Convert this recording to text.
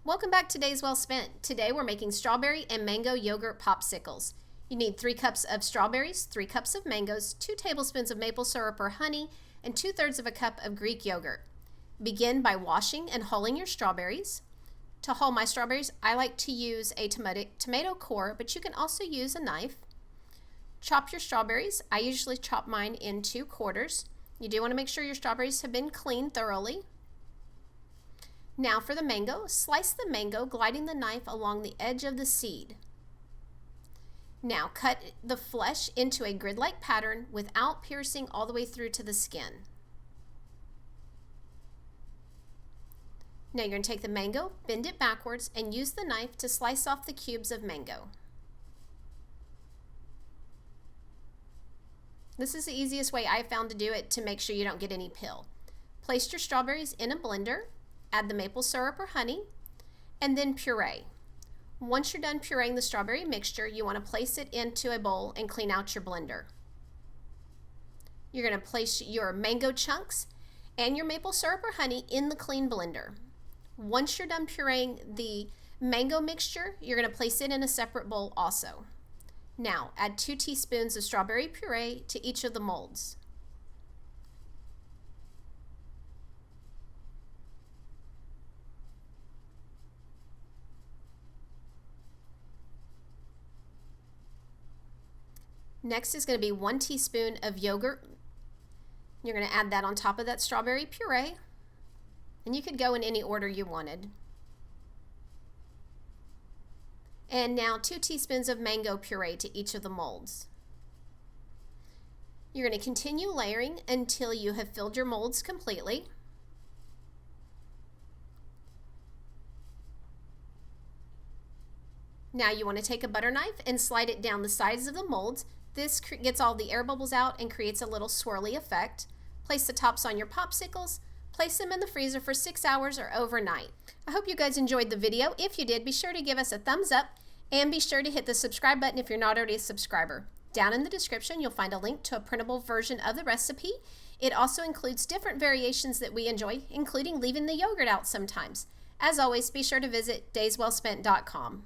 Welcome back to Days Well Spent. Today we're making strawberry and mango yogurt popsicles. You need 3 cups of strawberries, 3 cups of mangoes, 2 tablespoons of maple syrup or honey, and 2/3 of a cup of Greek yogurt. Begin by washing and hulling your strawberries. To hull my strawberries, I like to use a tomato core, but you can also use a knife. Chop your strawberries. I usually chop mine in 2 quarters. You do want to make sure your strawberries have been cleaned thoroughly. Now for the mango, slice the mango, gliding the knife along the edge of the seed. Now cut the flesh into a grid-like pattern without piercing all the way through to the skin. Now you're going to take the mango, bend it backwards, and use the knife to slice off the cubes of mango. This is the easiest way I've found to do it to make sure you don't get any peel. Place your strawberries in a blender. Add the maple syrup or honey, and then puree. Once you're done pureeing the strawberry mixture, you want to place it into a bowl and clean out your blender. You're going to place your mango chunks and your maple syrup or honey in the clean blender. Once you're done pureeing the mango mixture, you're going to place it in a separate bowl also. Now, add 2 teaspoons of strawberry puree to each of the molds. Next is going to be 1 teaspoon of yogurt. You're going to add that on top of that strawberry puree, and you could go in any order you wanted. And now 2 teaspoons of mango puree to each of the molds. You're going to continue layering until you have filled your molds completely. Now you want to take a butter knife and slide it down the sides of the molds. This gets all the air bubbles out and creates a little swirly effect. Place the tops on your popsicles. Place them in the freezer for 6 hours or overnight. I hope you guys enjoyed the video. If you did, be sure to give us a thumbs up and be sure to hit the subscribe button if you're not already a subscriber. Down in the description, you'll find a link to a printable version of the recipe. It also includes different variations that we enjoy, including leaving the yogurt out sometimes. As always, be sure to visit dayswellspent.com.